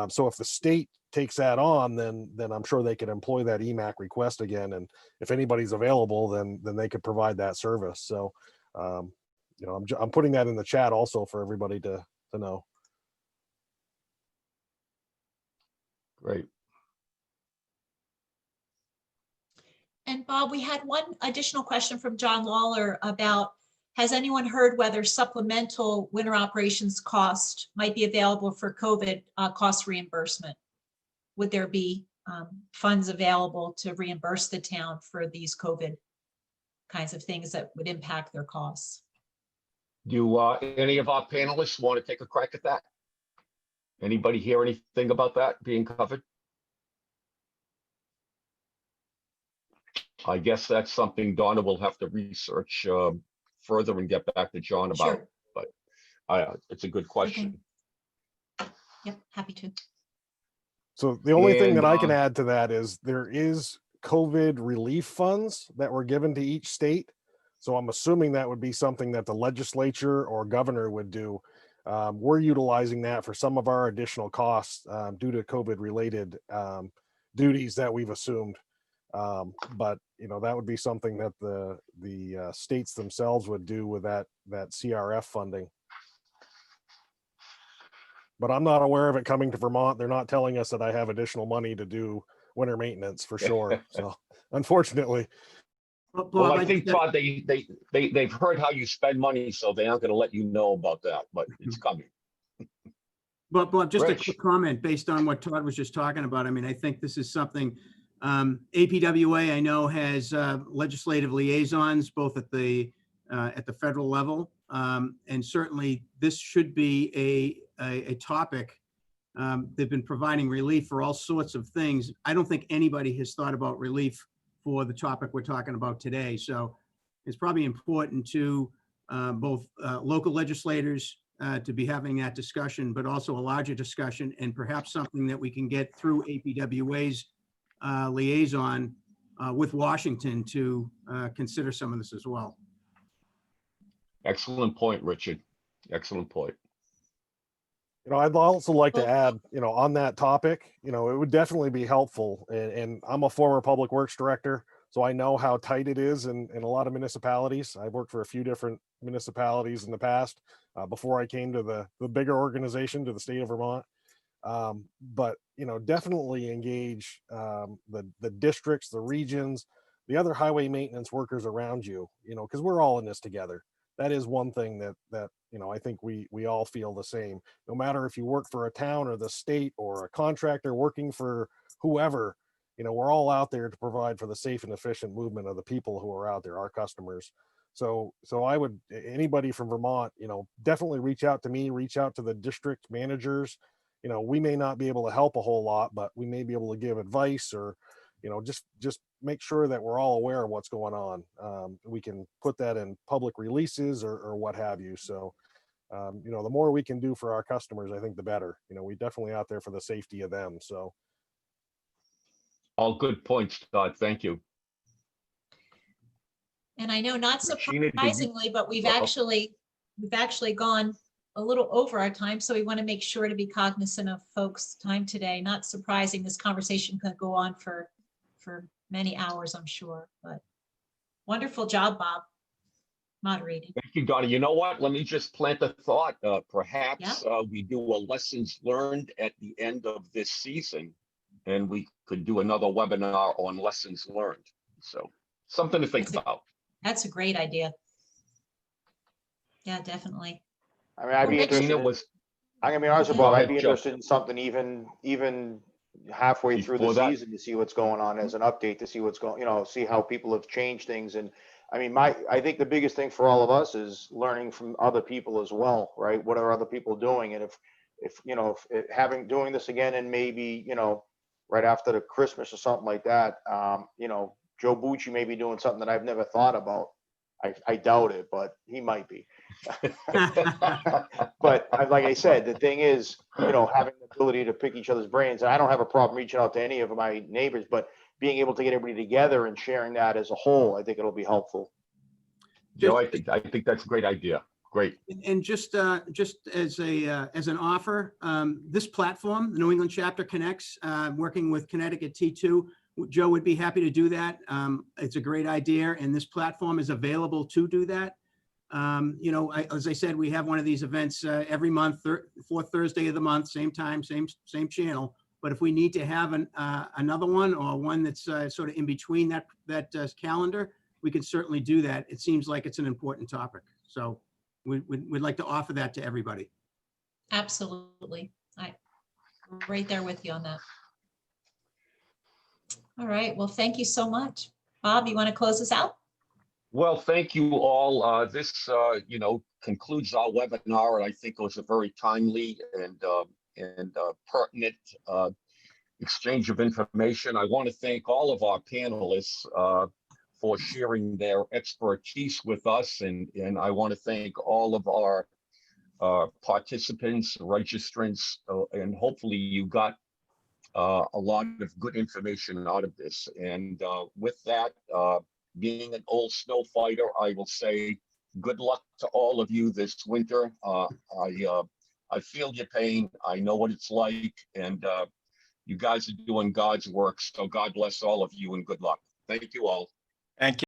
So if the state takes that on, then I'm sure they could employ that EMAC request again. And if anybody's available, then they could provide that service. So, I'm putting that in the chat also for everybody to know. Great. And Bob, we had one additional question from John Lawler about, has anyone heard whether supplemental winter operations cost might be available for COVID cost reimbursement? Would there be funds available to reimburse the town for these COVID kinds of things that would impact their costs? Do any of our panelists want to take a crack at that? Anybody hear anything about that being covered? I guess that's something Donna will have to research further and get back to John about. Sure. But it's a good question. Yep, happy to. So the only thing that I And, can add to that is there is COVID relief funds that were given to each state. So I'm assuming that would be something that the legislature or governor would do. We're utilizing that for some of our additional costs due to COVID related duties that we've assumed. But that would be something that the states themselves would do with that CRF funding. But I'm not aware of it coming to Vermont. They're not telling us that I have additional money to do winter maintenance for sure. So unfortunately. Well, I think, Todd, they've heard how you spend money, so they aren't going to let you know about that, but it's coming. But just Rich. a quick comment based on what Todd was just talking about. I mean, I think this is something APWA, I know, has legislative liaisons both at the federal level, and certainly this should be a topic. They've been providing relief for all sorts of things. I don't think anybody has thought about relief for the topic we're talking about today. So it's probably important to both local legislators, to be having that discussion, but also a larger discussion and perhaps something that we can get through APWA's liaison with Washington to consider some of this as well. Excellent point, Richard. Excellent point. I'd also like to add, on that topic, it would definitely be helpful. And I'm a former public works director, so I know how tight it is in a lot of municipalities. I've worked for a few different municipalities in the past before I came to the bigger organization, to the state of Vermont. But, definitely engage the districts, the regions, the other highway maintenance workers around you, because we're all in this together. That is one thing that I think we all feel the same. No matter if you work for a town or the state or a contractor working for whoever, we're all out there to provide for the safe and efficient movement of the people who are out there, our customers. So I would, anybody from Vermont, definitely reach out to me, reach out to the district managers. We may not be able to help a whole lot, but we may be able to give advice or, just make sure that we're all aware of what's going on. We can put that in public releases or what have you. So, the more we can do for our customers, I think the better. We definitely out there for the safety of them. So. All good points, Todd. Thank you. And I know, not Regina, did you- surprisingly, but we've actually gone a little over our time, so we want to make sure to be cognizant of folks' time today. Not surprising, this conversation could go on for many hours, I'm sure, but wonderful job, Bob, moderating. Thank you, Donna. You know what? Let me just plant a thought. Perhaps we do a lessons learned at the end of this season, and we could do another webinar on lessons learned. So something to think about. That's a great idea. Yeah, definitely. I mean, I'd be interested. I'm gonna be honest with Bob. I'd be interested in something even halfway through the season to see what's going on as an update, to see what's going, see how people have changed things. And I mean, I think the biggest thing for all of us is learning from other people as well, right? What are other people doing? And if doing this again and maybe, right after the Christmas or something like that, Joe Bucci may be doing something that I've never thought about. I doubt it, but he might be. But like I said, the thing is, having the ability to pick each other's brains. And I don't have a problem reaching out to any of my neighbors, but being able to get everybody together and sharing that as a whole, I think it'll be helpful. Joe, I think that's a great idea. Great. And just as an offer, this platform, the New England Chapter Connects, working with Connecticut T2, Joe would be happy to do that. It's a great idea, and this platform is available to do that. As I said, we have one of these events every month, fourth Thursday of the month, same time, same channel. But if we need to have another one or one that's sort of in between that calendar, we can certainly do that. It seems like it's an important topic. So we'd like to offer that to everybody. Absolutely. I'm right there with you on that. All right. Well, thank you so much. Bob, you want to close us out? Well, thank you all. This, concludes our webinar, and I think it was a very timely and pertinent exchange of information. I want to thank all of our panelists for sharing their expertise with us, and I want to thank all of our participants, registrants, and hopefully you got a lot of good information out of this. And with that, being an old snow fighter, I will say good luck to all of you this winter. I feel your pain. I know what it's like, and you guys are doing God's work. So God bless all of you and good luck. Thank you all. Thank you.